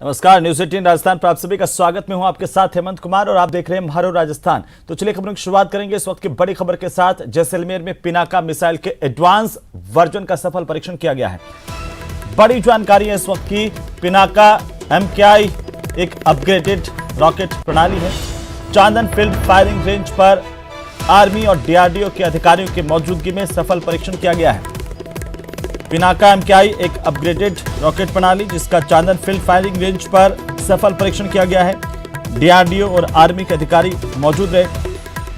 नमस्कार, न्यूज 18 राजस्थान पर आप सभी का स्वागत। मैं हूं आपके साथ हेमंत कुमार और आप देख रहे हैं म्हारो राजस्थान। तो चलिए खबरों की शुरुआत करेंगे इस वक्त की बड़ी खबर के साथ। जैसलमेर में पिनाका मिसाइल के एडवांस वर्जन का सफल परीक्षण किया गया है। बड़ी जानकारी है इस वक्त की। पिनाका MKI एक अपग्रेडेड रॉकेट प्रणाली है। चांदन फील्ड फायरिंग रेंज पर आर्मी और DRDO के अधिकारियों की मौजूदगी में सफल परीक्षण किया गया है। पिनाका MKI एक अपग्रेडेड रॉकेट प्रणाली जिसका चांदन फील्ड फायरिंग रेंज पर सफल परीक्षण किया गया है। DRDO और आर्मी के अधिकारी मौजूद रहे।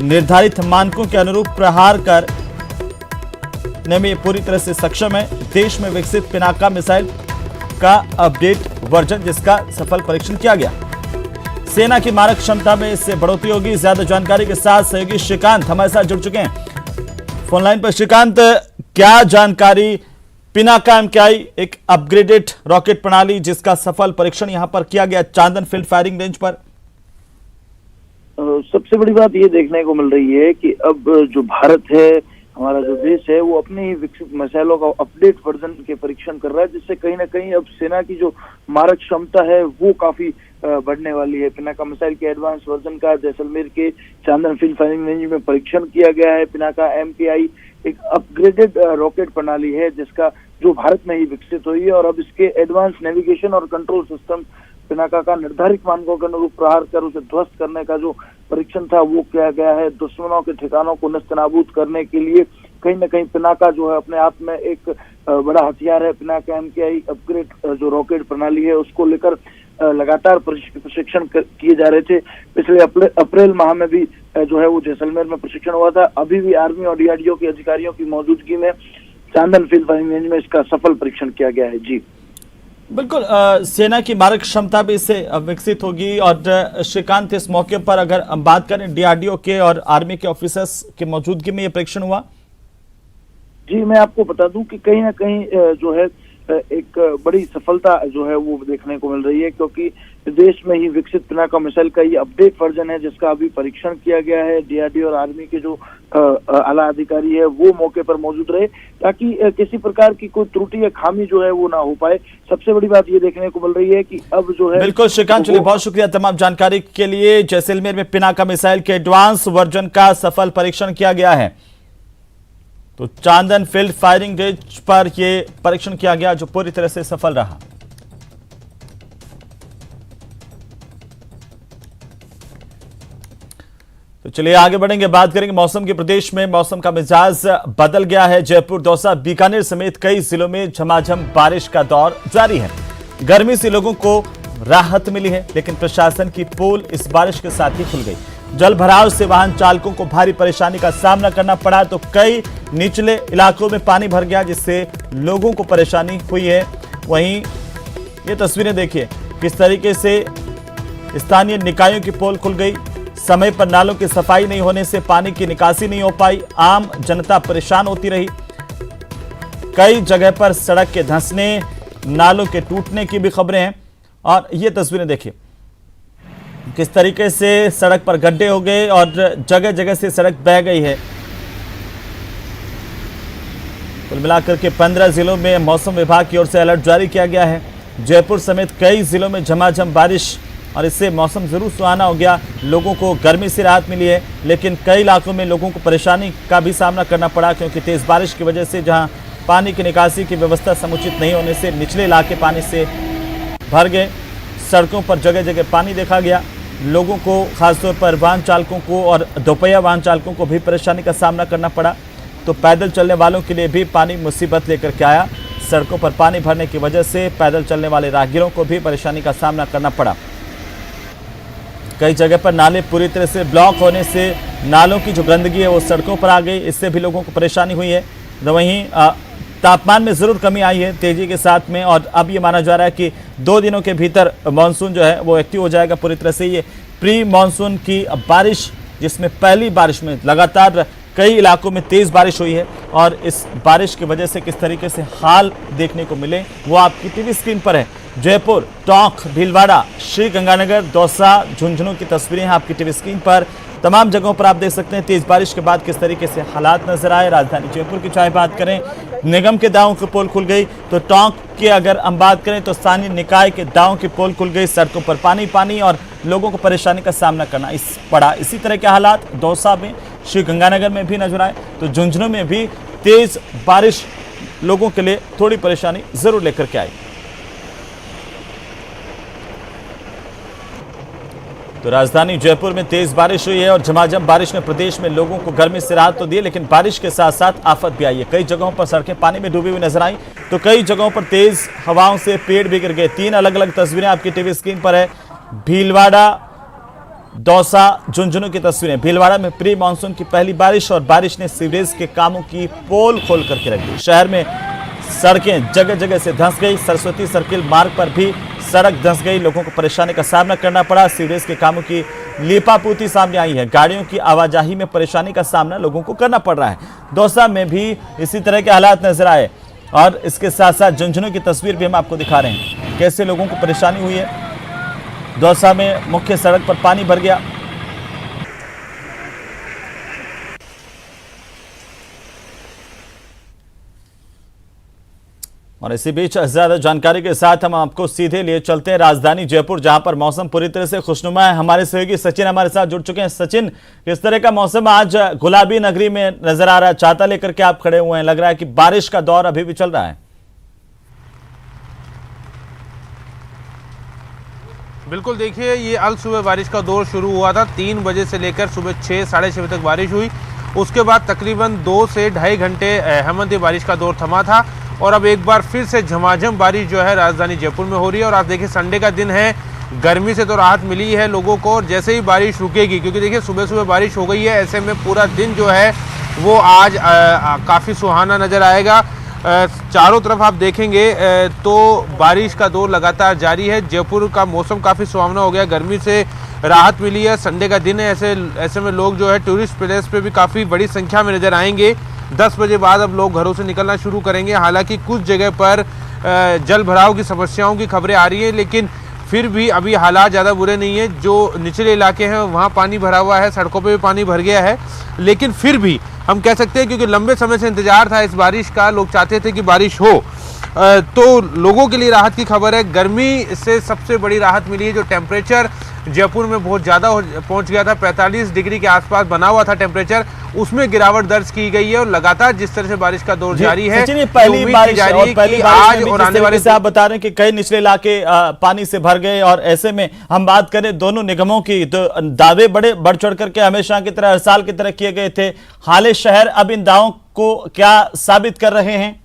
निर्धारित मानकों के अनुरूप प्रहार करने में पूरी तरह से सक्षम है। देश में विकसित पिनाका मिसाइल का अपडेट वर्जन जिसका सफल परीक्षण किया गया। सेना की मारक क्षमता में इससे बढ़ोतरी होगी। ज्यादा जानकारी के साथ सहयोगी श्रीकांत हमारे साथ जुड़ चुके हैं फोन लाइन पर। श्रीकांत, क्या जानकारी? पिनाका MKI एक अपग्रेडेड रॉकेट प्रणाली जिसका सफल परीक्षण यहां पर किया गया चांदन फील्ड फायरिंग रेंज पर। सबसे बड़ी बात ये देखने को मिल रही है कि अब जो भारत है, हमारा जो देश है, वो अपने ही विकसित मिसाइलों का अपडेट वर्जन के परीक्षण कर रहा है, जिससे कहीं ना कहीं अब सेना की जो मारक क्षमता है वो काफी बढ़ने वाली है। पिनाका मिसाइल के एडवांस वर्जन का जैसलमेर के चांदन फील्ड फायरिंग रेंज में परीक्षण किया गया है। पिनाका MKI एक अपग्रेडेड रॉकेट प्रणाली है जिसका जो भारत में ही विकसित हुई है और अब इसके एडवांस नेविगेशन और कंट्रोल सिस्टम पिनाका का निर्धारित मानकों के अनुरूप प्रहार कर उसे ध्वस्त करने का जो परीक्षण था वो किया गया है। दुश्मनों के ठिकानों को नस्तनाबूद करने के लिए कहीं ना कहीं पिनाका जो है अपने आप में एक बड़ा हथियार है। पिनाका MKI अपग्रेड जो रॉकेट प्रणाली है उसको लेकर लगातार प्रशिक्षण किए जा रहे थे। पिछले अप्रैल माह में भी जो है वो जैसलमेर में प्रशिक्षण हुआ था। अभी भी आर्मी और DRDO के अधिकारियों की मौजूदगी में चांदन फील्ड फायरिंग रेंज में इसका सफल परीक्षण किया गया है। जी बिल्कुल, सेना की मारक क्षमता भी इससे विकसित होगी। और श्रीकांत, इस मौके पर अगर हम बात करें DRDO के और आर्मी के ऑफिसर्स की मौजूदगी में यह परीक्षण हुआ। जी, मैं आपको बता दूं कि कहीं ना कहीं जो है एक बड़ी सफलता जो है वो देखने को मिल रही है, क्योंकि देश में ही विकसित पिनाका मिसाइल का ये अपडेट वर्जन है जिसका अभी परीक्षण किया गया है। DRDO और आर्मी के जो आला अधिकारी है वो मौके पर मौजूद रहे ताकि किसी प्रकार की कोई त्रुटि या खामी जो है वो ना हो पाए। सबसे बड़ी बात ये देखने को मिल रही है कि अब जो है। बिल्कुल श्रीकांत, चलिए बहुत शुक्रिया तमाम जानकारी के लिए। जैसलमेर में पिनाका मिसाइल के एडवांस वर्जन का सफल परीक्षण किया गया है। तो चांदन फील्ड फायरिंग रेंज पर यह परीक्षण किया गया जो पूरी तरह से सफल रहा। तो चलिए आगे बढ़ेंगे, बात करेंगे मौसम की। प्रदेश में मौसम का मिजाज बदल गया है। जयपुर, दौसा, बीकानेर समेत कई जिलों में झमाझम बारिश का दौर जारी है। गर्मी से लोगों को राहत मिली है, लेकिन प्रशासन की पोल इस बारिश के साथ ही खुल गई। जल भराव से वाहन चालकों को भारी परेशानी का सामना करना पड़ा, तो कई निचले इलाकों में पानी भर गया जिससे लोगों को परेशानी हुई है। वहीं ये तस्वीरें देखिए किस तरीके से स्थानीय निकायों की पोल खुल गई। समय पर नालों की सफाई नहीं होने से पानी की निकासी नहीं हो पाई। आम जनता परेशान होती रही। कई जगह पर सड़क के धंसने, नालों के टूटने की भी खबरें हैं। और ये तस्वीरें देखिए किस तरीके से सड़क पर गड्ढे हो गए और जगह जगह से सड़क बह गई है। कुल मिलाकर के 15 जिलों में मौसम विभाग की ओर से अलर्ट जारी किया गया है। जयपुर समेत कई जिलों में झमाझम बारिश और इससे मौसम जरूर सुहाना हो गया। लोगों को गर्मी से राहत मिली है, लेकिन कई इलाकों में लोगों को परेशानी का भी सामना करना पड़ा, क्योंकि तेज बारिश की वजह से जहां पानी की निकासी की व्यवस्था समुचित नहीं होने से निचले इलाके पानी से भर गए। सड़कों पर जगह जगह पानी देखा गया। लोगों को खासतौर पर वाहन चालकों को और दोपहिया वाहन चालकों को भी परेशानी का सामना करना पड़ा। तो पैदल चलने वालों के लिए भी पानी मुसीबत लेकर के आया। सड़कों पर पानी भरने की वजह से पैदल चलने वाले राहगीरों को भी परेशानी का सामना करना पड़ा। कई जगह पर नाले पूरी तरह से ब्लॉक होने से नालों की जो गंदगी है वो सड़कों पर आ गई, इससे भी लोगों को परेशानी हुई है। तो वहीं तापमान में जरूर कमी आई है तेजी के साथ में, और अब ये माना जा रहा है कि 2 दिनों के भीतर मानसून जो है वो एक्टिव हो जाएगा पूरी तरह से। ये प्री मानसून की बारिश, जिसमें पहली बारिश में लगातार कई इलाकों में तेज बारिश हुई है, और इस बारिश की वजह से किस तरीके से हाल देखने को मिले वो आपकी टीवी स्क्रीन पर है। जयपुर, टोंक, भीलवाड़ा, श्री गंगानगर, दौसा, झुंझुनू की तस्वीरें हैं आपकी टीवी स्क्रीन पर। तमाम जगहों पर आप देख सकते हैं तेज बारिश के बाद किस तरीके से हालात नजर आए। राजधानी जयपुर की चाहे बात करें, निगम के दावों की पोल खुल गई, तो टोंक की अगर हम बात करें तो स्थानीय निकाय के दावों की पोल खुल गई। सड़कों पर पानी पानी और लोगों को परेशानी का सामना करना पड़ा। इसी तरह के हालात दौसा में, श्री गंगानगर में भी नजर आए, तो झुंझुनू में भी तेज बारिश लोगों के लिए थोड़ी परेशानी जरूर लेकर के आई। तो राजधानी जयपुर में तेज बारिश हुई है और झमाझम बारिश ने प्रदेश में लोगों को गर्मी से राहत तो दी, लेकिन बारिश के साथ साथ आफत भी आई है। कई जगहों पर सड़कें पानी में डूबी हुई नजर आई, तो कई जगहों पर तेज हवाओं से पेड़ भी गिर गए। 3 अलग अलग तस्वीरें आपकी टीवी स्क्रीन पर है। भीलवाड़ा, दौसा, झुंझुनू की तस्वीरें। भीलवाड़ा में प्री मानसून की पहली बारिश और बारिश ने सीवरेज के कामों की पोल खोल करके रख दी। शहर में सड़कें जगह जगह से धंस गई। सरस्वती सर्किल मार्ग पर भी सड़क धंस गई, लोगों को परेशानी का सामना करना पड़ा। सीवरेज के कामों की लीपापोती सामने आई है। गाड़ियों की आवाजाही में परेशानी का सामना लोगों को करना पड़ रहा है। दौसा में भी इसी तरह के हालात नजर आए और इसके साथ साथ झुंझुनू की तस्वीर भी हम आपको दिखा रहे हैं, कैसे लोगों को परेशानी हुई है। दौसा में मुख्य सड़क पर पानी भर गया। और इसी बीच ज्यादा जानकारी के साथ हम आपको सीधे लिए चलते हैं राजधानी जयपुर, जहां पर मौसम पूरी तरह से खुशनुमा है। हमारे सहयोगी सचिन हमारे साथ जुड़ चुके हैं। सचिन, किस तरह का मौसम आज गुलाबी नगरी में नजर आ रहा है? छाता लेकर के आप खड़े हुए हैं, लग रहा है कि बारिश का दौर अभी भी चल रहा है। बिल्कुल, देखिए ये अल सुबह बारिश का दौर शुरू हुआ था। 3 बजे से लेकर सुबह 6 साढ़े 6 बजे तक बारिश हुई। उसके बाद तकरीबन 2 से ढाई घंटे हेमंती बारिश का दौर थमा था और अब एक बार फिर से झमाझम बारिश जो है राजधानी जयपुर में हो रही है। और आप देखिए संडे का दिन है, गर्मी से तो राहत मिली है लोगों को। और जैसे ही बारिश रुकेगी, क्योंकि देखिए सुबह सुबह बारिश हो गई है, ऐसे में पूरा दिन जो है वो आज काफ़ी सुहाना नज़र आएगा। चारों तरफ आप देखेंगे तो बारिश का दौर लगातार जारी है। जयपुर का मौसम काफ़ी सुहावना हो गया, गर्मी से राहत मिली है। संडे का दिन है, ऐसे में लोग जो है टूरिस्ट प्लेस पे भी काफ़ी बड़ी संख्या में नज़र आएंगे। 10 बजे बाद अब लोग घरों से निकलना शुरू करेंगे। हालांकि कुछ जगह पर जल भराव की समस्याओं की खबरें आ रही है, लेकिन फिर भी अभी हालात ज़्यादा बुरे नहीं है। जो निचले इलाके हैं वहाँ पानी भरा हुआ है, सड़कों पे भी पानी भर गया है, लेकिन फिर भी हम कह सकते हैं क्योंकि लंबे समय से इंतजार था इस बारिश का, लोग चाहते थे कि बारिश हो, तो लोगों के लिए राहत की खबर है। गर्मी से सबसे बड़ी राहत मिली है। जो टेम्परेचर जयपुर में बहुत ज़्यादा पहुंच गया था, 45 डिग्री के आसपास बना हुआ था टेम्परेचर, उसमें गिरावट दर्ज की गई है। और लगातार जिस तरह से बारिश का दौर जारी है, पहली बारिश आज और आने वाले से आप बता रहे हैं कि कई निचले इलाके पानी से भर गए। और ऐसे में हम बात करें दोनों निगमों की, तो दावे बड़े बढ़ चढ़ करके हमेशा की तरह, हर साल की तरह किए गए थे। हाले शहर अब इन दावों को क्या साबित कर रहे हैं?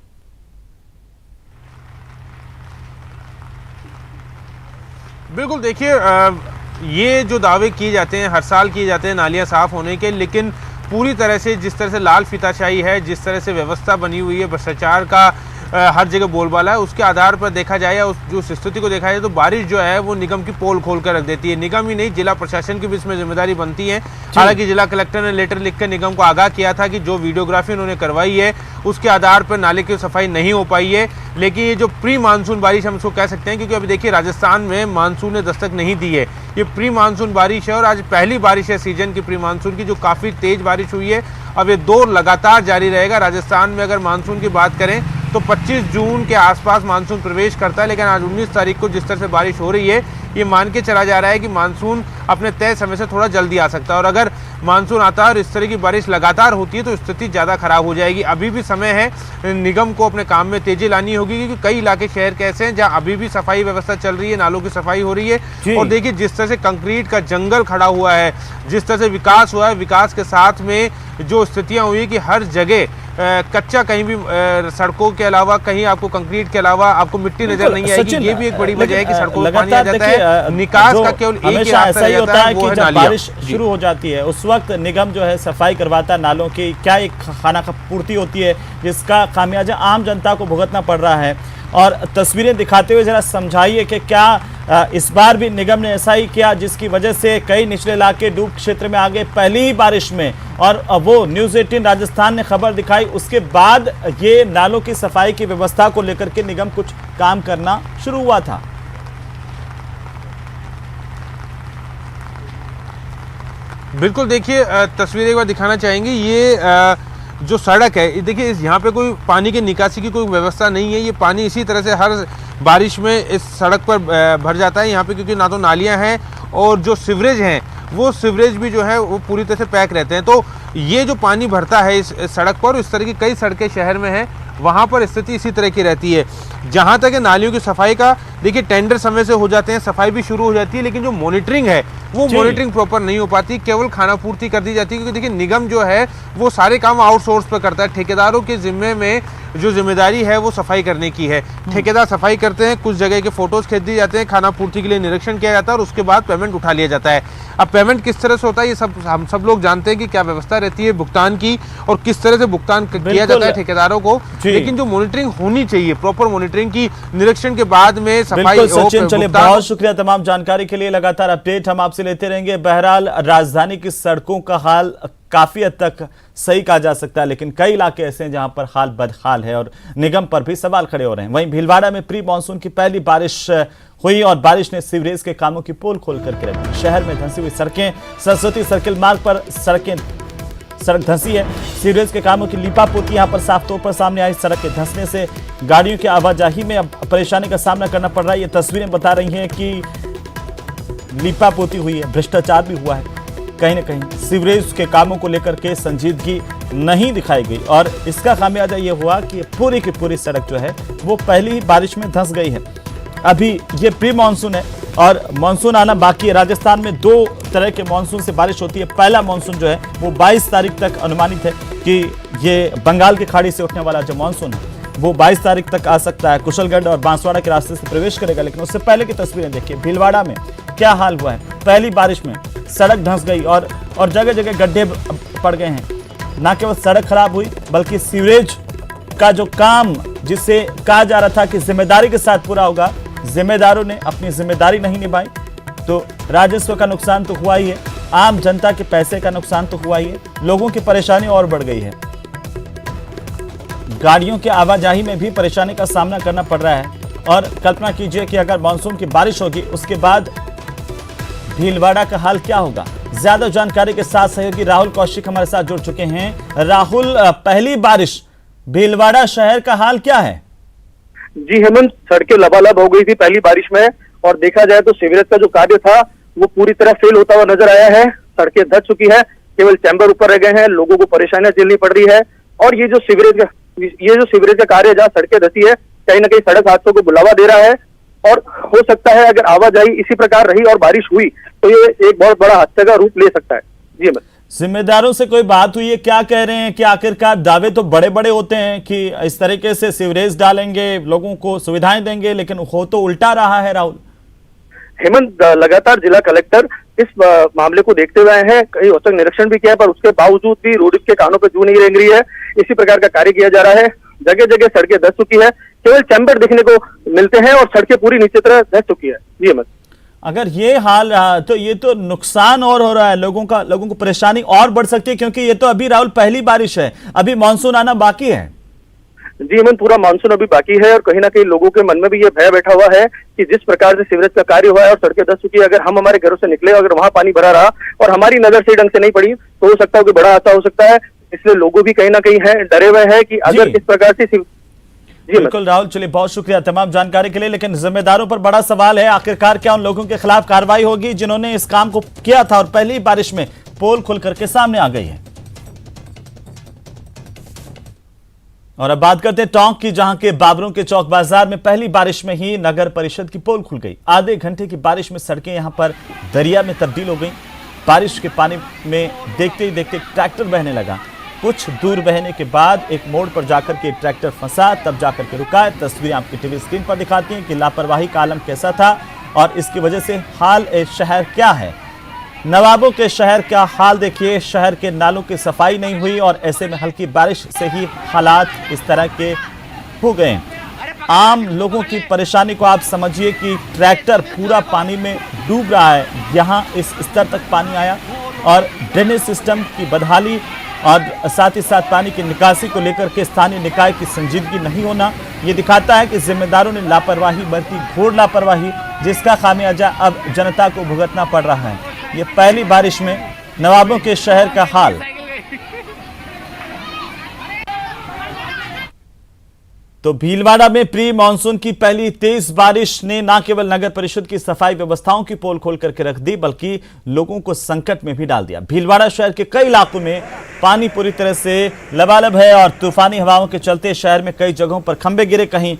बिल्कुल, देखिए ये जो दावे किए जाते हैं, हर साल किए जाते हैं नालियां साफ होने के, लेकिन पूरी तरह से जिस तरह से लाल फीताशाही है, जिस तरह से व्यवस्था बनी हुई है, भ्रष्टाचार का हर जगह बोलबाला है, उसके आधार पर देखा जाए या उस जो स्थिति को देखा जाए तो बारिश जो है वो निगम की पोल खोल कर रख देती है। निगम ही नहीं, जिला प्रशासन की भी इसमें जिम्मेदारी बनती है। हालांकि जिला कलेक्टर ने लेटर लिखकर निगम को आगाह किया था कि जो वीडियोग्राफी उन्होंने करवाई है उसके आधार पर नाले की सफाई नहीं हो पाई है। लेकिन ये जो प्री मानसून बारिश हम इसको कह सकते हैं, क्योंकि अभी देखिए राजस्थान में मानसून ने दस्तक नहीं दी है। ये प्री मानसून बारिश है और आज पहली बारिश है सीजन की प्री मानसून की, जो काफ़ी तेज बारिश हुई है। अब ये दौर लगातार जारी रहेगा। राजस्थान में अगर मानसून की बात करें तो 25 जून के आसपास मानसून प्रवेश करता है, लेकिन आज 19 तारीख को जिस तरह से बारिश हो रही है, ये मान के चला जा रहा है कि मानसून अपने तय समय से थोड़ा जल्दी आ सकता है। और अगर मानसून आता है और इस तरह की बारिश लगातार होती है तो स्थिति ज़्यादा खराब हो जाएगी। अभी भी समय है, निगम को अपने काम में तेजी लानी होगी, क्योंकि कई इलाके शहर के ऐसे हैं जहाँ अभी भी सफाई व्यवस्था चल रही है, नालों की सफाई हो रही है। और देखिए जिस तरह से कंक्रीट का जंगल खड़ा हुआ है, जिस तरह से विकास हुआ है, विकास के साथ में जो स्थितियाँ हुई कि हर जगह कच्चा, कहीं भी सड़कों के अलावा कहीं आपको कंक्रीट के अलावा आपको मिट्टी नजर नहीं आएगी। ये भी एक बड़ी वजह है कि सड़कों में पानी आ जाता है। निकास का केवल एक ही रास्ता रहता है, वो है नालियाँ। बारिश शुरू हो जाती है उस वक्त निगम जो है सफाई करवाता है नालों की, क्या एक खाना का पूर्ति होती है जिसका खामियाजा आम जनता को भुगतना पड़ रहा है। और तस्वीरें दिखाते हुए जरा समझाइए कि क्या इस बार भी निगम ने ऐसा ही किया जिसकी वजह से कई निचले इलाके डूब क्षेत्र में आ गए पहली ही बारिश में, और वो न्यूज़ 18 राजस्थान ने खबर दिखाई, उसके बाद ये नालों की सफाई की व्यवस्था को लेकर के निगम कुछ काम करना शुरू हुआ था। बिल्कुल, देखिए तस्वीर एक बार दिखाना चाहेंगे। ये जो सड़क है, देखिए यहाँ पे कोई पानी की निकासी की कोई व्यवस्था नहीं है। ये पानी इसी तरह से हर बारिश में इस सड़क पर भर जाता है यहाँ पे, क्योंकि ना तो नालियाँ हैं और जो सीवरेज हैं वो सीवरेज भी जो है वो पूरी तरह से पैक रहते हैं। तो ये जो पानी भरता है इस सड़क पर, इस तरह की कई सड़कें शहर में हैं, वहाँ पर स्थिति इसी तरह की रहती है। जहाँ तक है नालियों की सफाई का, देखिए टेंडर समय से हो जाते हैं, सफाई भी शुरू हो जाती है, लेकिन जो मॉनिटरिंग है वो मॉनिटरिंग प्रॉपर नहीं हो पाती, केवल खाना पूर्ति कर दी जाती है। क्योंकि देखिए निगम जो है वो सारे काम आउटसोर्स पर करता है। ठेकेदारों के जिम्मे में जो जिम्मेदारी है वो सफाई करने की है। ठेकेदार सफाई करते हैं, कुछ जगह के फोटोज खींच दिए जाते हैं, खाना पूर्ति के लिए निरीक्षण किया जाता है और उसके बाद पेमेंट उठा लिया जाता है। अब पेमेंट किस तरह से होता है ये सब हम सब लोग जानते हैं कि क्या व्यवस्था रहती है भुगतान की और किस तरह से भुगतान किया जाता है ठेकेदारों को। लेकिन जो मॉनिटरिंग होनी चाहिए, प्रॉपर मॉनिटरिंग की, निरीक्षण के बाद में सफाई। सचिन, चलिए बहुत शुक्रिया तमाम जानकारी के लिए। लगातार अपडेट हम आपसे लेते रहेंगे। बहरहाल राजधानी की सड़कों का हाल काफी हद तक सही कहा जा सकता है, लेकिन कई इलाके ऐसे हैं जहां पर हाल बदहाल है और निगम पर भी सवाल खड़े हो रहे हैं। वहीं भीलवाड़ा में प्री मानसून की पहली बारिश हुई और बारिश ने सीवरेज के कामों की पोल खोल करके रखी। शहर में धंसी हुई सड़कें, सरस्वती सर्किल मार्ग पर सड़क धंसी है। सीवरेज के कामों की लीपापोती यहां पर साफ तौर पर सामने आई। सड़क के धंसने से गाड़ियों की आवाजाही में अब परेशानी का सामना करना पड़ रहा है। ये तस्वीरें बता रही हैं कि लीपापोती हुई है, भ्रष्टाचार भी हुआ है। कहीं न कहीं सीवरेज के कामों को लेकर के संजीदगी नहीं दिखाई गई और इसका खामियाजा ये हुआ कि पूरी की पूरी सड़क जो है वो पहली ही बारिश में धंस गई है। अभी ये प्री मानसून है और मानसून आना बाकी है। राजस्थान में 2 तरह के मानसून से बारिश होती है। पहला मानसून जो है वो 22 तारीख तक अनुमानित है कि ये बंगाल की खाड़ी से उठने वाला जो मानसून है वो 22 तारीख तक आ सकता है। कुशलगढ़ और बांसवाड़ा के रास्ते से प्रवेश करेगा, लेकिन उससे पहले की तस्वीरें देखिए। भीलवाड़ा में क्या हाल हुआ है। पहली बारिश में सड़क धंस गई और जगह जगह गड्ढे पड़ गए हैं। न केवल सड़क खराब हुई बल्कि सीवरेज का जो काम जिसे कहा जा रहा था कि जिम्मेदारी के साथ पूरा होगा, जिम्मेदारों ने अपनी जिम्मेदारी नहीं निभाई, तो राजस्व का नुकसान तो हुआ ही है, आम जनता के पैसे का नुकसान तो हुआ ही है, लोगों की परेशानी और बढ़ गई है। गाड़ियों की आवाजाही में भी परेशानी का सामना करना पड़ रहा है। और कल्पना कीजिए कि अगर मानसून की बारिश होगी उसके बाद भीलवाड़ा का हाल क्या होगा। ज्यादा जानकारी के साथ सहयोगी राहुल कौशिक हमारे साथ जुड़ चुके हैं। राहुल, पहली बारिश भीलवाड़ा शहर का हाल क्या है? जी हेमंत, सड़कें लबालब हो गई थी पहली बारिश में और देखा जाए तो सीवरेज का जो कार्य था वो पूरी तरह फेल होता हुआ नजर आया है। सड़कें धंस चुकी है, केवल चैम्बर ऊपर रह गए हैं, लोगों को परेशानियां झेलनी पड़ रही है। और ये जो सीवरेज का कार्य जहाँ सड़कें धंसी है, कहीं ना कहीं सड़क हादसों को बुलावा दे रहा है और हो सकता है अगर आवाजाही इसी प्रकार रही और बारिश हुई तो ये एक बहुत बड़ा हादसे का रूप ले सकता है। जी हेमंत, जिम्मेदारों से कोई बात हुई है? क्या कह रहे हैं कि आखिरकार दावे तो बड़े बड़े होते हैं कि इस तरीके से सीवरेज डालेंगे, लोगों को सुविधाएं देंगे, लेकिन हो तो उल्टा रहा है। राहुल हेमंत, लगातार जिला कलेक्टर इस मामले को देखते हुए हैं, कई औचक निरीक्षण भी किया, पर उसके बावजूद भी रोड के कानों पर जू नहीं रेंग रही है। इसी प्रकार का कार्य किया जा रहा है। जगह जगह सड़कें धंस चुकी है, केवल चैम्बर देखने को मिलते हैं और सड़कें पूरी नीचे तरह धंस चुकी है। जी हेमंत, अगर ये हाल रहा तो ये तो नुकसान और हो रहा है, लोगों को परेशानी और बढ़ सकती है, क्योंकि ये तो अभी राहुल पहली बारिश है, अभी मानसून आना बाकी है। जी हेमंत, पूरा मानसून अभी बाकी है और कहीं ना कहीं लोगों के मन में भी ये भय बैठा हुआ है कि जिस प्रकार से सीवरेज का कार्य हुआ है और सड़कें धंस चुकी है, अगर हम हमारे घरों से निकले, अगर वहां पानी भरा रहा और हमारी नजर से ढंग से नहीं पड़ी तो हो सकता है कि बड़ा हादसा हो सकता है। इसलिए लोगों भी कहीं ना कहीं है डरे हुए हैं कि अगर इस प्रकार से। बिल्कुल राहुल, चलिए बहुत शुक्रिया तमाम जानकारी के लिए। लेकिन जिम्मेदारों पर बड़ा सवाल है, आखिरकार क्या उन लोगों के खिलाफ कार्रवाई होगी जिन्होंने इस काम को किया था और पहली बारिश में पोल खुल करके सामने आ गई है। और अब बात करते हैं टोंक की, जहां के बाबरों के चौक बाजार में पहली बारिश में ही नगर परिषद की पोल खुल गई। आधे घंटे की बारिश में सड़कें यहां पर दरिया में तब्दील हो गई। बारिश के पानी में देखते ही देखते ट्रैक्टर बहने लगा। कुछ दूर बहने के बाद एक मोड़ पर जाकर के ट्रैक्टर फंसा, तब जाकर के रुका। तस्वीरें आपकी टीवी स्क्रीन पर दिखाती हैं कि लापरवाही का आलम कैसा था और इसकी वजह से हाल शहर क्या है। नवाबों के शहर का हाल देखिए, शहर के नालों की सफाई नहीं हुई और ऐसे में हल्की बारिश से ही हालात इस तरह के हो गए। आम लोगों की परेशानी को आप समझिए कि ट्रैक्टर पूरा पानी में डूब रहा है। यहाँ इस स्तर तक पानी आया और ड्रेनेज सिस्टम की बदहाली और साथ ही साथ पानी की निकासी को लेकर के स्थानीय निकाय की संजीदगी नहीं होना, ये दिखाता है कि जिम्मेदारों ने लापरवाही बरती, घोर लापरवाही, जिसका खामियाजा अब जनता को भुगतना पड़ रहा है। ये पहली बारिश में नवाबों के शहर का हाल। तो भीलवाड़ा में प्री मानसून की पहली तेज बारिश ने न केवल नगर परिषद की सफाई व्यवस्थाओं की पोल खोल करके रख दी, बल्कि लोगों को संकट में भी डाल दिया। भीलवाड़ा शहर के कई इलाकों में पानी पूरी तरह से लबालब है और तूफानी हवाओं के चलते शहर में कई जगहों पर खंभे गिरे, कहीं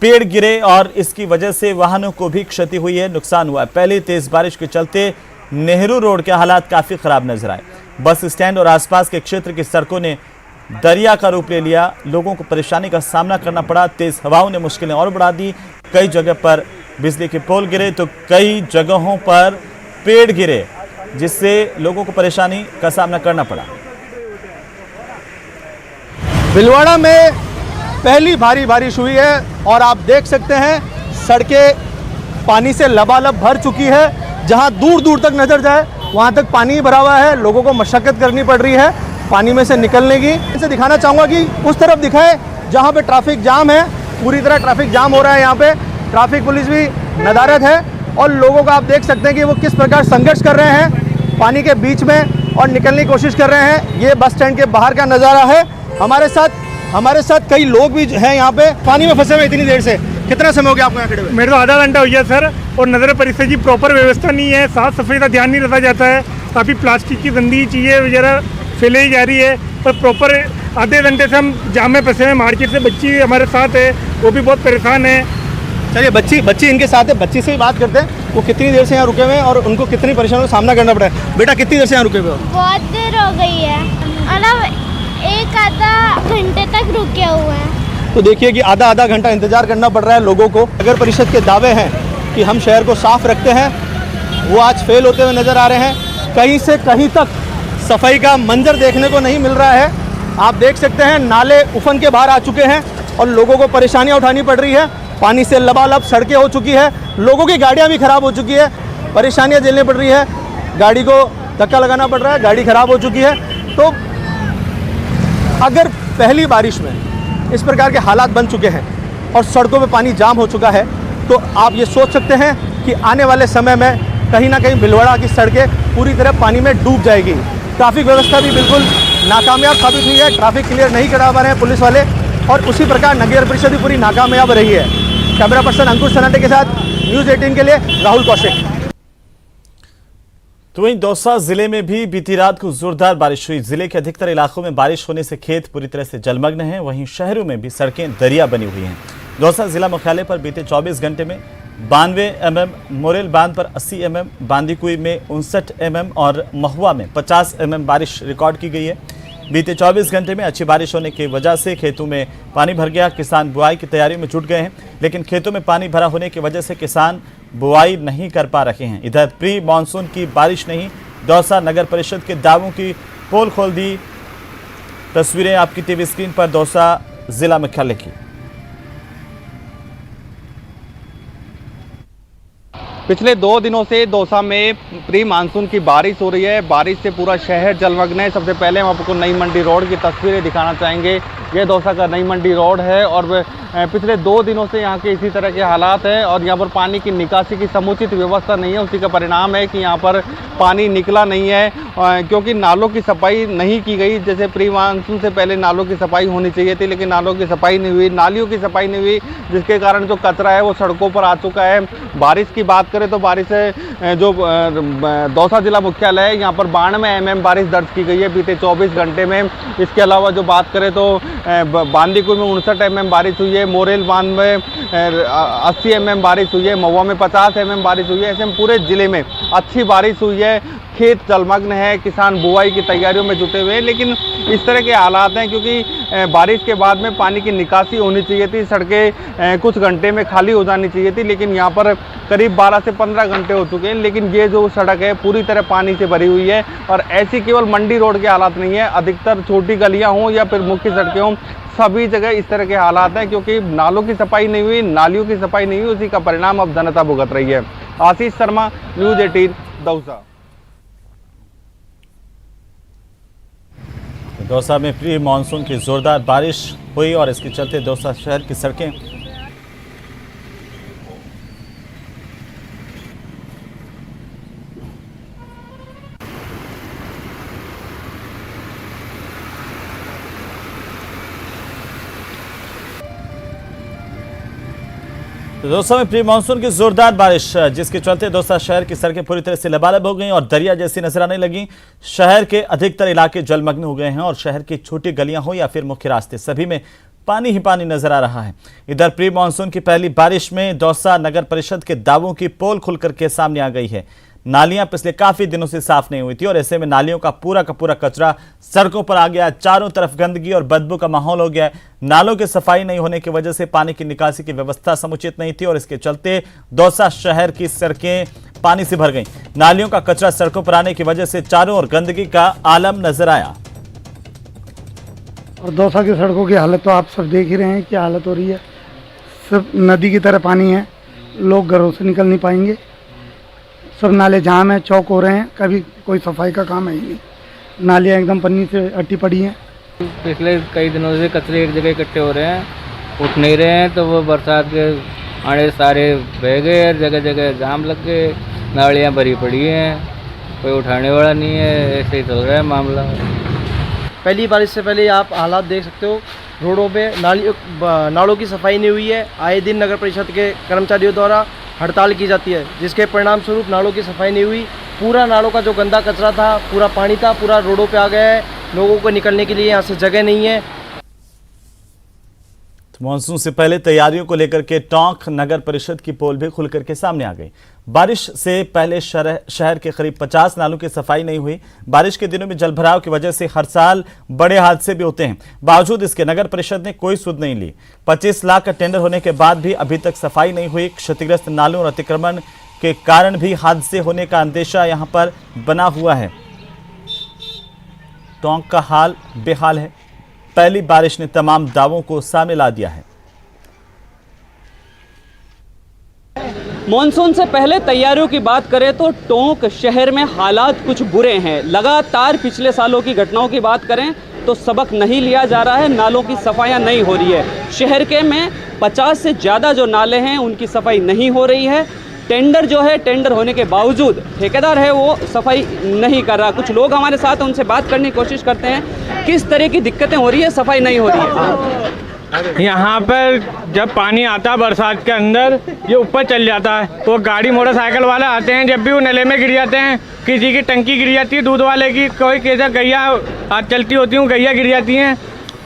पेड़ गिरे और इसकी वजह से वाहनों को भी क्षति हुई है, नुकसान हुआ है। पहली तेज बारिश के चलते नेहरू रोड के हालात काफी खराब नजर आए। बस स्टैंड और आसपास के क्षेत्र की सड़कों ने दरिया का रूप ले लिया, लोगों को परेशानी का सामना करना पड़ा। तेज हवाओं ने मुश्किलें और बढ़ा दी। कई जगह पर बिजली के पोल गिरे तो कई जगहों पर पेड़ गिरे, जिससे लोगों को परेशानी का सामना करना पड़ा। भीलवाड़ा में पहली भारी बारिश हुई है और आप देख सकते हैं सड़कें पानी से लबालब भर चुकी है। जहां दूर दूर तक नजर जाए वहां तक पानी भरा हुआ है। लोगों को मशक्कत करनी पड़ रही है पानी में से निकलने की। इसे दिखाना चाहूँगा कि उस तरफ दिखाए जहाँ पे ट्रैफिक जाम है, पूरी तरह ट्रैफिक जाम हो रहा है। यहाँ पे ट्रैफिक पुलिस भी नदारद है और लोगों को आप देख सकते हैं कि वो किस प्रकार संघर्ष कर रहे हैं पानी के बीच में और निकलने की कोशिश कर रहे हैं। ये बस स्टैंड के बाहर का नज़ारा है। हमारे साथ कई लोग भी हैं यहाँ पे पानी में फंसे हुए इतनी देर से। कितना समय हो गया आपको यहाँ खड़े हुए? मेरे तो आधा घंटा हो गया सर। और नगर परिषद की प्रॉपर व्यवस्था नहीं है, साफ सफाई का ध्यान नहीं रखा जाता है। काफ़ी प्लास्टिक की गंदी चीज़ें वगैरह फैलाई जा रही है और प्रॉपर आधे घंटे से हम जाम में फंसे हैं। मार्केट से बच्ची हमारे साथ है, वो भी बहुत परेशान है। चलिए बच्ची इनके साथ है, बच्ची से ही बात करते हैं। वो कितनी देर से यहाँ रुके हुए हैं और उनको कितनी परेशानियों का सामना करना पड़ा है? बेटा कितनी देर से यहाँ रुके हुए हो? बहुत देर हो गई है, मतलब एक आधा घंटे तक रुके हुए हैं। तो देखिए कि आधा घंटा इंतजार करना पड़ रहा है लोगों को। नगर परिषद के दावे हैं कि हम शहर को साफ रखते हैं, वो आज फेल होते हुए नजर आ रहे हैं। कहीं से कहीं तक सफाई का मंजर देखने को नहीं मिल रहा है। आप देख सकते हैं नाले उफन के बाहर आ चुके हैं और लोगों को परेशानियां उठानी पड़ रही है। पानी से लबालब सड़कें हो चुकी है, लोगों की गाड़ियां भी खराब हो चुकी है, परेशानियां झेलनी पड़ रही है। गाड़ी को धक्का लगाना पड़ रहा है, गाड़ी खराब हो चुकी है। तो अगर पहली बारिश में इस प्रकार के हालात बन चुके हैं और सड़कों में पानी जाम हो चुका है, तो आप ये सोच सकते हैं कि आने वाले समय में कहीं ना कहीं भीलवाड़ा की सड़कें पूरी तरह पानी में डूब जाएगी। ट्रैफिक व्यवस्था भी बिल्कुल नाकामयाब साबित हुई है, ट्रैफिक क्लियर नहीं करा पा रहे हैं पुलिस वाले, और उसी प्रकार नगर परिषद भी पूरी नाकामयाब रही है। कैमरा पर्सन अंकुश सनाटे के साथ न्यूज़ 18 के लिए राहुल कौशिक। तो वहीं दौसा जिले में भी बीती रात को जोरदार बारिश हुई। जिले के अधिकतर इलाकों में बारिश होने से खेत पूरी तरह से जलमग्न हैं। वहीं शहरों में भी सड़कें दरिया बनी हुई हैं। दौसा जिला मुख्यालय पर बीते 24 घंटे में 92 mm, मोरेल बांध पर 80 mm, बांदीकुई में 59 mm और महुआ में 50 mm बारिश रिकॉर्ड की गई है। बीते 24 घंटे में अच्छी बारिश होने की वजह से खेतों में पानी भर गया। किसान बुआई की तैयारियों में जुट गए हैं, लेकिन खेतों में पानी भरा होने की वजह से किसान बुआई नहीं कर पा रहे हैं। इधर प्री मानसून की बारिश नहीं, दौसा नगर परिषद के दावों की पोल खोल दी। तस्वीरें आपकी टीवी स्क्रीन पर दौसा जिला मुख्यालय की। पिछले 2 दिनों से दौसा में प्री मानसून की बारिश हो रही है। बारिश से पूरा शहर जलमग्न है। सबसे पहले हम आपको नई मंडी रोड की तस्वीरें दिखाना चाहेंगे। ये दौसा का नई मंडी रोड है और पिछले 2 दिनों से यहाँ के इसी तरह के हालात हैं और यहाँ पर पानी की निकासी की समुचित व्यवस्था नहीं है। उसी का परिणाम है कि यहाँ पर पानी निकला नहीं है, क्योंकि नालों की सफाई नहीं की गई। जैसे प्री मानसून से पहले नालों की सफाई होनी चाहिए थी, लेकिन नालों की सफाई नहीं हुई, नालियों की सफाई नहीं हुई, जिसके कारण जो कचरा है वो सड़कों पर आ चुका है। बारिश की बात करें तो बारिश जो दौसा जिला मुख्यालय है यहाँ पर 92 mm बारिश दर्ज की गई है बीते 24 घंटे में। इसके अलावा जो बात करें तो बांदीकुई में 59 mm बारिश हुई है, मोरेल बांध में 80 mm बारिश हुई है, महुआ में 50 mm बारिश हुई है। ऐसे में पूरे जिले में अच्छी बारिश हुई है। खेत जलमग्न है, किसान बुआई की तैयारियों में जुटे हुए हैं, लेकिन इस तरह के हालात हैं क्योंकि बारिश के बाद में पानी की निकासी होनी चाहिए थी। सड़कें कुछ घंटे में खाली हो जानी चाहिए थी, लेकिन यहाँ पर करीब 12 से 15 घंटे हो चुके हैं। लेकिन ये जो सड़क है पूरी तरह पानी से भरी हुई है और ऐसी केवल मंडी रोड के हालात नहीं है, अधिकतर छोटी गलियाँ हों या फिर मुख्य सड़कें हों, सभी जगह इस तरह के हालात हैं क्योंकि नालों की सफाई नहीं हुई, नालियों की सफाई नहीं हुई। उसी का परिणाम अब जनता भुगत रही है। आशीष शर्मा, न्यूज़ 18 दौसा। दौसा में प्री मानसून की जोरदार बारिश हुई और इसके चलते दौसा शहर की सड़कें तो दोस्तों में प्री मानसून की जोरदार बारिश जिसके चलते दौसा शहर की सड़कें पूरी तरह से लबालब हो गई और दरिया जैसी नजर आने लगी। शहर के अधिकतर इलाके जलमग्न हो गए हैं और शहर की छोटी गलियां हो या फिर मुख्य रास्ते सभी में पानी ही पानी नजर आ रहा है। इधर प्री मानसून की पहली बारिश में दौसा नगर परिषद के दावों की पोल खुलकर के सामने आ गई है। नालियां पिछले काफी दिनों से साफ नहीं हुई थी और ऐसे में नालियों का पूरा कचरा सड़कों पर आ गया। चारों तरफ गंदगी और बदबू का माहौल हो गया। नालों की सफाई नहीं होने की वजह से पानी की निकासी की व्यवस्था समुचित नहीं थी और इसके चलते दौसा शहर की सड़कें पानी से भर गईं। नालियों का कचरा सड़कों पर आने की वजह से चारों ओर गंदगी का आलम नजर आया। और दौसा की सड़कों की हालत तो आप सब देख ही रहे हैं, क्या हालत हो रही है। सब नदी की तरह पानी है, लोग घरों से निकल नहीं पाएंगे। सब नाले जाम है, चौक हो रहे हैं, कभी कोई सफाई का काम है ही नहीं। नालियाँ एकदम पन्नी से अट्टी पड़ी हैं। पिछले कई दिनों से कचरे एक जगह इकट्ठे हो रहे हैं, उठ नहीं रहे हैं, तो वो बरसात के आड़े सारे बह गए, जगह जगह जाम लग गए, नालियाँ भरी पड़ी हैं, कोई उठाने वाला नहीं है। ऐसे ही चल रहा है मामला। पहली बारिश से पहले आप हालात देख सकते हो, रोडों पे नालों की सफाई नहीं हुई है। आए दिन नगर परिषद के कर्मचारियों द्वारा हड़ताल की जाती है, जिसके परिणाम स्वरूप नालों की सफाई नहीं हुई। पूरा नालों का जो गंदा कचरा था, पूरा पानी था, पूरा रोडों पे आ गया है। लोगों को निकलने के लिए यहाँ से जगह नहीं है। तो मानसून से पहले तैयारियों को लेकर के टोंक नगर परिषद की पोल भी खुलकर के सामने आ गई। बारिश से पहले शहर के करीब 50 नालों की सफाई नहीं हुई। बारिश के दिनों में जलभराव की वजह से हर साल बड़े हादसे भी होते हैं। बावजूद इसके नगर परिषद ने कोई सुध नहीं ली। 25 लाख का टेंडर होने के बाद भी अभी तक सफाई नहीं हुई। क्षतिग्रस्त नालों और अतिक्रमण के कारण भी हादसे होने का अंदेशा यहां पर बना हुआ है। टोंक का हाल बेहाल है। पहली बारिश ने तमाम दावों को सामने ला दिया है। मॉनसून से पहले तैयारियों की बात करें तो टोंक शहर में हालात कुछ बुरे हैं। लगातार पिछले सालों की घटनाओं की बात करें तो सबक नहीं लिया जा रहा है, नालों की सफाइयां नहीं हो रही है। शहर के में 50 से ज़्यादा जो नाले हैं उनकी सफाई नहीं हो रही है। टेंडर जो है, टेंडर होने के बावजूद ठेकेदार है वो सफाई नहीं कर रहा। कुछ लोग हमारे साथ, उनसे बात करने की कोशिश करते हैं किस तरह की दिक्कतें हो रही है, सफाई नहीं हो रही है। यहाँ पर जब पानी आता है बरसात के अंदर, ये ऊपर चल जाता है, तो गाड़ी मोटरसाइकिल वाले आते हैं, जब भी वो नले में गिर जाते हैं। किसी की टंकी गिर जाती है, दूध वाले की, कोई कैसे गैया चलती होती हूँ, गैया गिर जाती हैं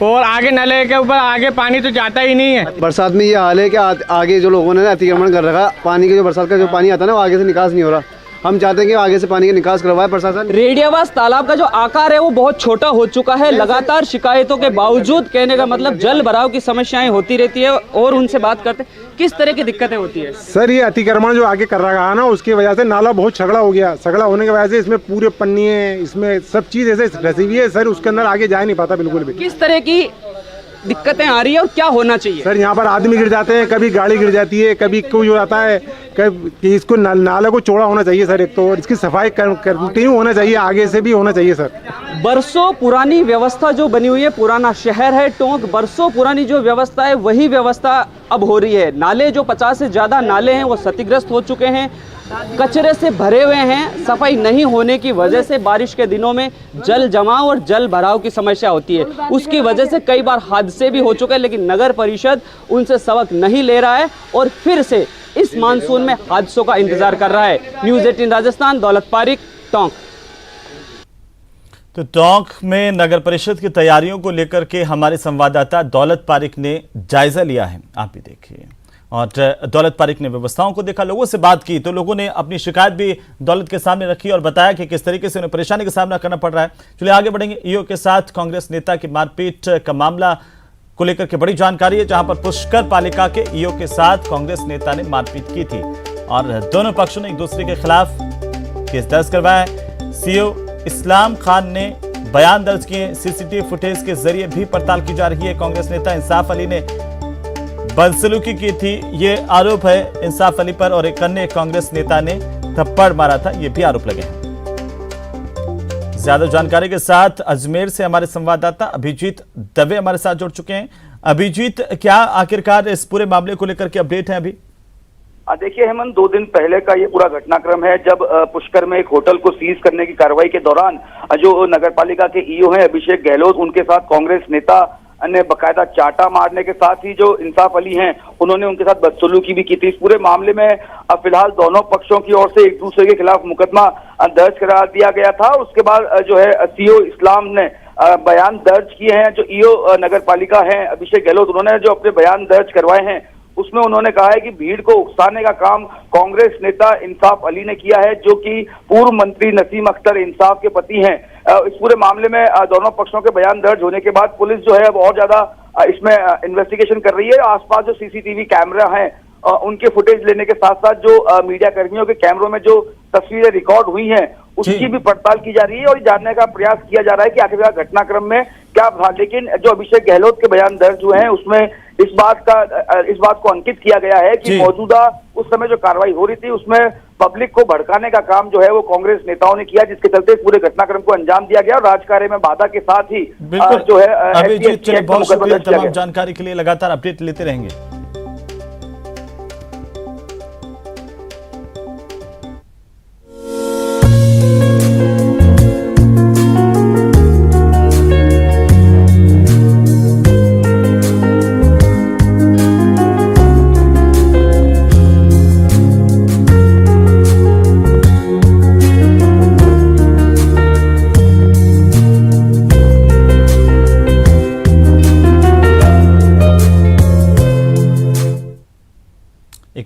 और आगे नले के ऊपर आगे पानी तो जाता ही नहीं है। बरसात में ये हाल है कि आगे जो लोगों ने अतिक्रमण कर रखा, पानी के जो बरसात का जो पानी आता है ना, वो आगे से निकास नहीं हो रहा। हम चाहते हैं कि आगे से पानी का निकास करवाए प्रशासन। रेडियावास तालाब का जो आकार है वो बहुत छोटा हो चुका है। लगातार शिकायतों के बावजूद, कहने का मतलब जल भराव की समस्याएं होती रहती है। और उनसे बात करते किस तरह की दिक्कतें होती है। सर, ये अतिक्रमण जो आगे कर रहा है ना, उसकी वजह से नाला बहुत सगड़ा हो गया। सगड़ा होने की वजह से इसमें पूरे पन्नी है, इसमें सब चीज ऐसे धसी हुई है सर, उसके अंदर आगे जा नहीं पाता बिल्कुल भी। किस तरह की दिक्कतें आ रही है और क्या होना चाहिए? सर, यहाँ पर आदमी गिर जाते हैं, कभी गाड़ी गिर जाती है, कभी कोई हो जाता है। कभी इसको नाला को चौड़ा होना चाहिए सर, एक तो, और इसकी सफाई कंटिन्यू होना चाहिए, आगे से भी होना चाहिए सर। बरसों पुरानी व्यवस्था जो बनी हुई है, पुराना शहर है टोंक, बरसों पुरानी जो व्यवस्था है वही व्यवस्था अब हो रही है। नाले जो 50 से ज़्यादा नाले हैं वो क्षतिग्रस्त हो चुके हैं, कचरे से भरे हुए हैं। सफाई नहीं होने की वजह से बारिश के दिनों में जल जमाव और जल भराव की समस्या होती है। उसकी वजह से कई बार हादसे भी हो चुके हैं, लेकिन नगर परिषद उनसे सबक नहीं ले रहा है और फिर से इस मानसून में हादसों का इंतजार कर रहा है। न्यूज़ 18 राजस्थान, दौलत पारिक, टोंक। तो टोंक में नगर परिषद की तैयारियों को लेकर के हमारे संवाददाता दौलत पारिक ने जायजा लिया है, आप भी देखिए। और दौलत पारिक ने व्यवस्थाओं को देखा, लोगों से बात की, तो लोगों ने अपनी शिकायत भी दौलत के सामने रखी और बताया कि किस तरीके से उन्हें परेशानी का सामना करना पड़ रहा है। चलिए आगे बढ़ेंगे। ईओ के साथ कांग्रेस नेता की मारपीट का मामला को लेकर के बड़ी जानकारी है, जहां पर पुष्कर पालिका के ईओ के साथ कांग्रेस नेता ने मारपीट की थी और दोनों पक्षों ने एक दूसरे के खिलाफ केस दर्ज करवाया है। सीओ इस्लाम खान ने बयान दर्ज किए। सीसीटीवी फुटेज के जरिए भी पड़ताल की जा रही है। कांग्रेस नेता इंसाफ अली ने बदसलूकी की थी, ये आरोप है इंसाफ अली पर, और एक अन्य कांग्रेस नेता ने थप्पड़ मारा था, ये भी आरोप लगे हैं। ज्यादा जानकारी के साथ अजमेर से हमारे संवाददाता अभिजीत दवे हमारे साथ जुड़ चुके हैं। अभिजीत, क्या आखिरकार इस पूरे मामले को लेकर के अपडेट है अभी? देखिए हेमंत, 2 दिन पहले का ये पूरा घटनाक्रम है, जब पुष्कर में एक होटल को सीज करने की कार्रवाई के दौरान जो नगर पालिका के ईओ हैं अभिषेक गहलोत, उनके साथ कांग्रेस नेता ने बकायदा चाटा मारने के साथ ही जो इंसाफ अली हैं उन्होंने उनके साथ बदसलूकी भी की थी। इस पूरे मामले में फिलहाल दोनों पक्षों की ओर से एक दूसरे के खिलाफ मुकदमा दर्ज करा दिया गया था। उसके बाद जो है सीओ इस्लाम ने बयान दर्ज किए हैं। जो ईओ नगर पालिका है अभिषेक गहलोत, उन्होंने जो अपने बयान दर्ज करवाए हैं उसमें उन्होंने कहा है कि भीड़ को उकसाने का काम कांग्रेस नेता इंसाफ अली ने किया है, जो कि पूर्व मंत्री नसीम अख्तर इंसाफ के पति हैं। इस पूरे मामले में दोनों पक्षों के बयान दर्ज होने के बाद पुलिस जो है अब और ज्यादा इसमें इन्वेस्टिगेशन कर रही है। आसपास जो सीसीटीवी कैमरा हैं उनके फुटेज लेने के साथ साथ जो मीडिया कर्मियों के कैमरों में जो तस्वीरें रिकॉर्ड हुई हैं उसकी भी पड़ताल की जा रही है और जानने का प्रयास किया जा रहा है कि आखिरकार घटनाक्रम में क्या था। लेकिन जो अभिषेक गहलोत के बयान दर्ज हुए हैं उसमें इस बात को अंकित किया गया है कि मौजूदा उस समय जो कार्रवाई हो रही थी उसमें पब्लिक को भड़काने का काम जो है वो कांग्रेस नेताओं ने किया, जिसके चलते पूरे घटनाक्रम को अंजाम दिया गया और राजकार्य में बाधा के साथ ही जो है अभिजीत, चलिए बहुत शुक्रिया तमाम जानकारी के लिए, लगातार अपडेट लेते रहेंगे।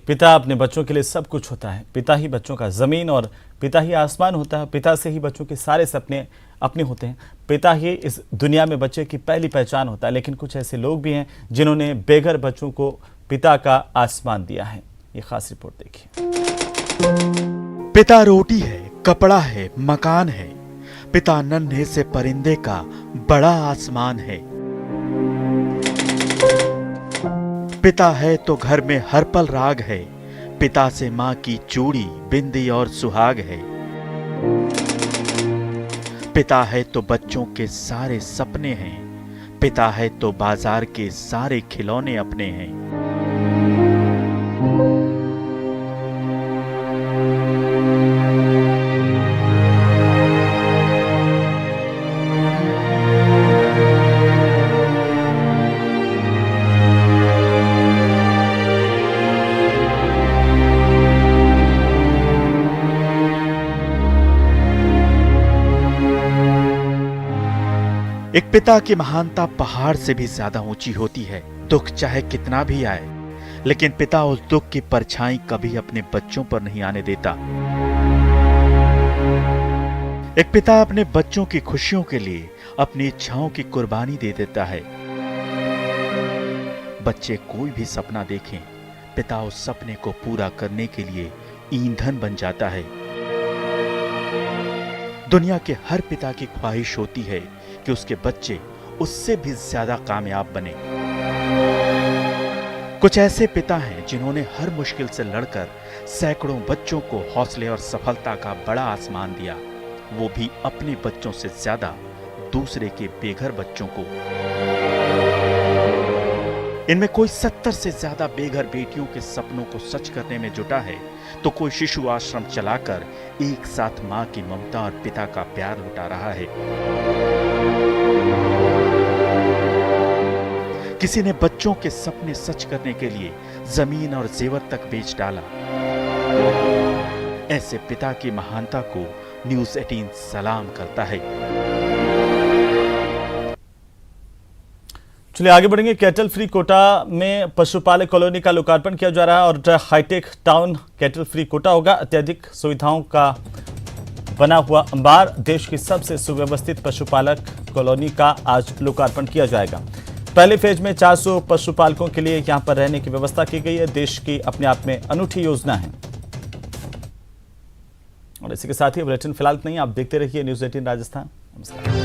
पिता अपने बच्चों के लिए सब कुछ होता है। पिता ही बच्चों का जमीन और पिता ही आसमान होता है। पिता से ही बच्चों के सारे सपने अपने होते हैं। पिता ही इस दुनिया में बच्चे की पहली पहचान होता है। लेकिन कुछ ऐसे लोग भी हैं जिन्होंने बेघर बच्चों को पिता का आसमान दिया है। ये खास रिपोर्ट देखिए। पिता रोटी है, कपड़ा है, मकान है। पिता नन्हे से परिंदे का बड़ा आसमान है। पिता है तो घर में हर पल राग है। पिता से माँ की चूड़ी, बिंदी और सुहाग है। पिता है तो बच्चों के सारे सपने हैं। पिता है तो बाजार के सारे खिलौने अपने हैं। एक पिता की महानता पहाड़ से भी ज्यादा ऊंची होती है। दुख चाहे कितना भी आए, लेकिन पिता उस दुख की परछाई कभी अपने बच्चों पर नहीं आने देता। एक पिता अपने बच्चों की खुशियों के लिए अपनी इच्छाओं की कुर्बानी दे देता है। बच्चे कोई भी सपना देखें, पिता उस सपने को पूरा करने के लिए ईंधन बन जाता है। दुनिया के हर पिता की ख्वाहिश होती है कि उसके बच्चे उससे भी ज्यादा कामयाब बने। कुछ ऐसे पिता हैं जिन्होंने हर मुश्किल से लड़कर सैकड़ों बच्चों को हौसले और सफलता का बड़ा आसमान दिया, वो भी अपने बच्चों से ज्यादा दूसरे के बेघर बच्चों को। इनमें कोई 70 से ज्यादा बेघर बेटियों के सपनों को सच करने में जुटा है, तो कोई शिशु आश्रम चलाकर एक साथ मां की ममता और पिता का प्यार लुटा रहा है। किसी ने बच्चों के सपने सच करने के लिए जमीन और जेवर तक बेच डाला। ऐसे पिता की महानता को न्यूज़ 18 सलाम करता है। चलिए आगे बढ़ेंगे। कैटल फ्री कोटा में पशुपालक कॉलोनी का लोकार्पण किया जा रहा है और हाईटेक टाउन कैटल फ्री कोटा होगा। अत्यधिक सुविधाओं का बना हुआ अंबार, देश की सबसे सुव्यवस्थित पशुपालक कॉलोनी का आज लोकार्पण किया जाएगा। पहले फेज में 400 पशुपालकों के लिए यहां पर रहने की व्यवस्था की गई है। देश की अपने आप में अनूठी योजना है। और इसी के साथ ही बुलेटिन फिलहाल नहीं, आप देखते रहिए न्यूज़ 18 राजस्थान। नमस्कार।